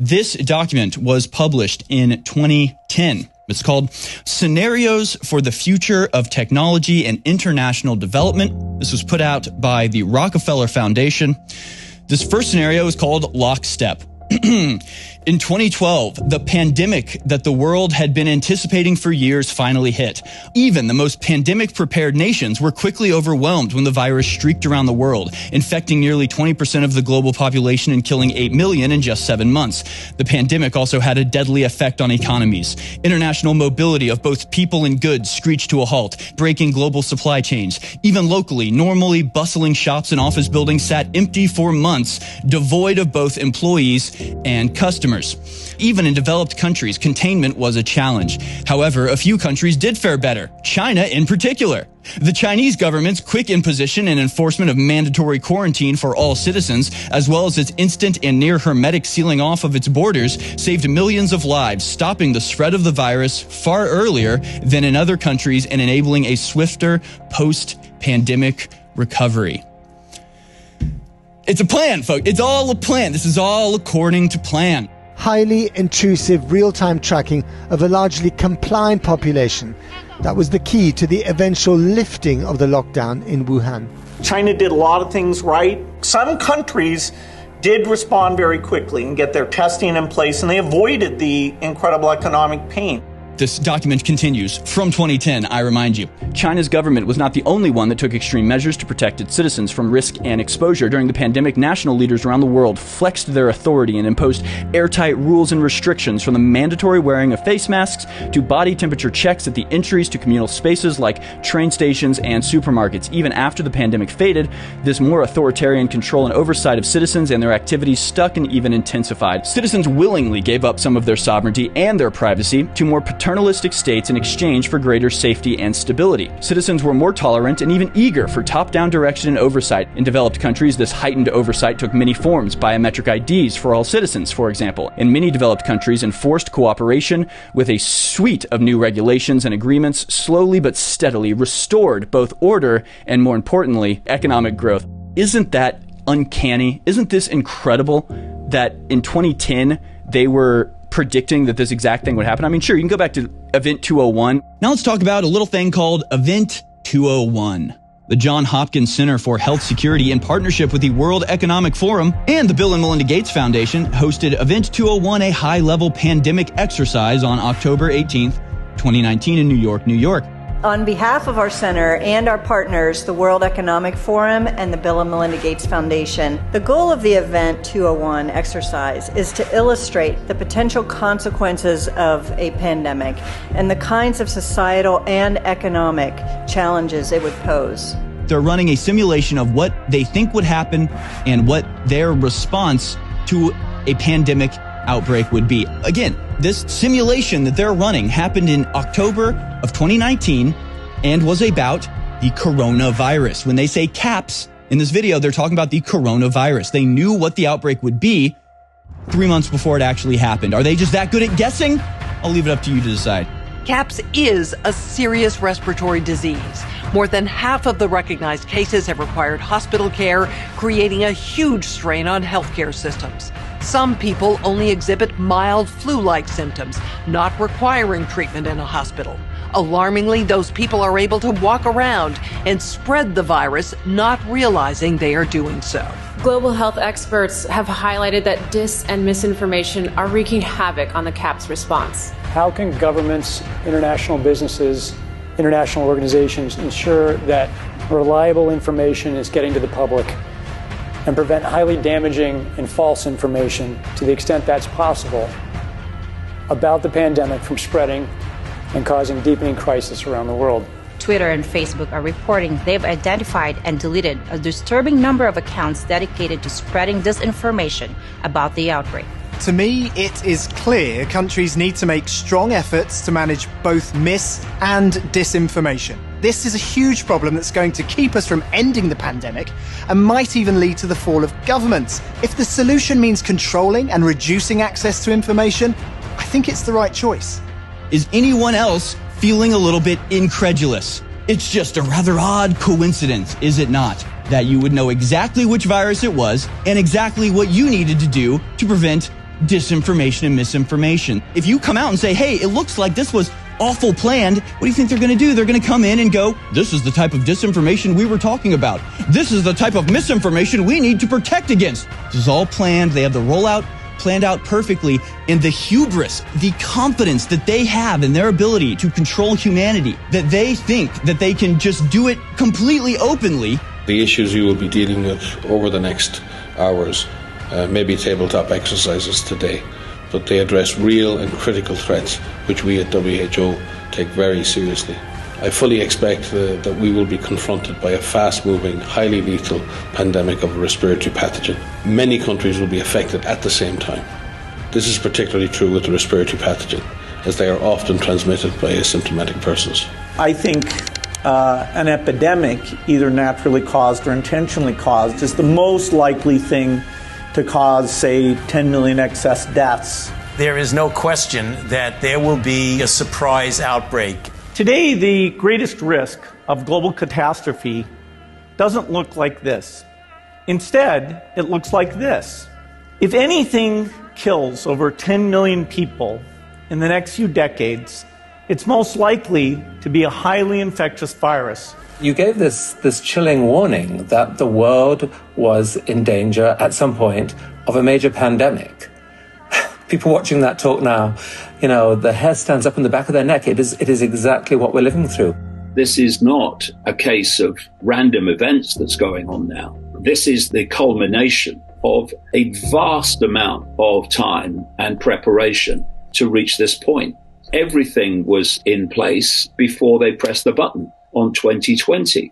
This document was published in 2010. It's called Scenarios for the Future of Technology and International Development. This was put out by the Rockefeller Foundation. This first scenario is called Lockstep. In 2012, the pandemic that the world had been anticipating for years finally hit. Even the most pandemic-prepared nations were quickly overwhelmed when the virus streaked around the world, infecting nearly 20% of the global population and killing 8 million in just 7 months. The pandemic also had a deadly effect on economies. International mobility of both people and goods screeched to a halt, breaking global supply chains. Even locally, normally bustling shops and office buildings sat empty for months, devoid of both employees and customers. Even in developed countries, containment was a challenge. However, a few countries did fare better, China in particular. The Chinese government's quick imposition and enforcement of mandatory quarantine for all citizens, as well as its instant and near hermetic sealing off of its borders, saved millions of lives, stopping the spread of the virus far earlier than in other countries and enabling a swifter post-pandemic recovery. It's a plan, folks. It's all a plan. This is all according to plan. Highly intrusive real-time tracking of a largely compliant population. That was the key to the eventual lifting of the lockdown in Wuhan. China did a lot of things right. Some countries did respond very quickly and get their testing in place, and they avoided the incredible economic pain. This document continues. From 2010, I remind you, China's government was not the only one that took extreme measures to protect its citizens from risk and exposure. During the pandemic, national leaders around the world flexed their authority and imposed airtight rules and restrictions, from the mandatory wearing of face masks to body temperature checks at the entries to communal spaces like train stations and supermarkets. Even after the pandemic faded, this more authoritarian control and oversight of citizens and their activities stuck and even intensified. Citizens willingly gave up some of their sovereignty and their privacy to more paternalistic states in exchange for greater safety and stability. Citizens were more tolerant and even eager for top-down direction and oversight. In developed countries, this heightened oversight took many forms. Biometric IDs for all citizens, for example. In many developed countries, enforced cooperation with a suite of new regulations and agreements slowly but steadily restored both order and, more importantly, economic growth. Isn't that uncanny? Isn't this incredible that in 2010 they were predicting that this exact thing would happen? I mean, sure, you can go back to Event 201. Now let's talk about a little thing called Event 201. The Johns Hopkins Center for Health Security, in partnership with the World Economic Forum and the Bill and Melinda Gates Foundation, hosted Event 201, a high-level pandemic exercise on October 18th, 2019 in New York, New York. On behalf of our center and our partners, the World Economic Forum and the Bill and Melinda Gates Foundation, the goal of the Event 201 exercise is to illustrate the potential consequences of a pandemic and the kinds of societal and economic challenges it would pose. They're running a simulation of what they think would happen and what their response to a pandemic outbreak would be. Again, this simulation that they're running happened in October of 2019 and was about the coronavirus. When they say CAPS in this video, they're talking about the coronavirus. They knew what the outbreak would be 3 months before it actually happened. Are they just that good at guessing? I'll leave it up to you to decide. CAPS is a serious respiratory disease. More than half of the recognized cases have required hospital care, creating a huge strain on healthcare systems. Some people only exhibit mild flu-like symptoms, not requiring treatment in a hospital. Alarmingly, those people are able to walk around and spread the virus, not realizing they are doing so. Global health experts have highlighted that dis and misinformation are wreaking havoc on the CAPS response. How can governments, international businesses, international organizations ensure that reliable information is getting to the public and prevent highly damaging and false information, to the extent that's possible, about the pandemic from spreading and causing deepening crisis around the world? Twitter and Facebook are reporting they've identified and deleted a disturbing number of accounts dedicated to spreading disinformation about the outbreak. To me, it is clear countries need to make strong efforts to manage both mis- and disinformation. This is a huge problem that's going to keep us from ending the pandemic and might even lead to the fall of governments. If the solution means controlling and reducing access to information, I think it's the right choice. Is anyone else feeling a little bit incredulous? It's just a rather odd coincidence, is it not, that you would know exactly which virus it was and exactly what you needed to do to prevent disinformation and misinformation. If you come out and say, hey, it looks like this was awful planned, what do you think they're going to do? They're going to come in and go, this is the type of disinformation we were talking about. This is the type of misinformation we need to protect against. This is all planned. They have the rollout planned out perfectly, and the hubris, the confidence that they have in their ability to control humanity, that they think that they can just do it completely openly. The issues we will be dealing with over the next hours may be tabletop exercises today, but they address real and critical threats which we at WHO take very seriously. I fully expect that we will be confronted by a fast-moving, highly lethal pandemic of a respiratory pathogen. Many countries will be affected at the same time. This is particularly true with the respiratory pathogen, as they are often transmitted by asymptomatic persons. I think an epidemic, either naturally caused or intentionally caused, is the most likely thing to cause, say, 10 million excess deaths. There is no question that there will be a surprise outbreak. Today, the greatest risk of global catastrophe doesn't look like this. Instead, it looks like this. If anything kills over 10 million people in the next few decades, it's most likely to be a highly infectious virus. You gave this chilling warning that the world was in danger at some point of a major pandemic. People watching that talk now, the hair stands up in the back of their neck. It is exactly what we're living through. This is not a case of random events that's going on now. This is the culmination of a vast amount of time and preparation to reach this point. Everything was in place before they pressed the button on 2020.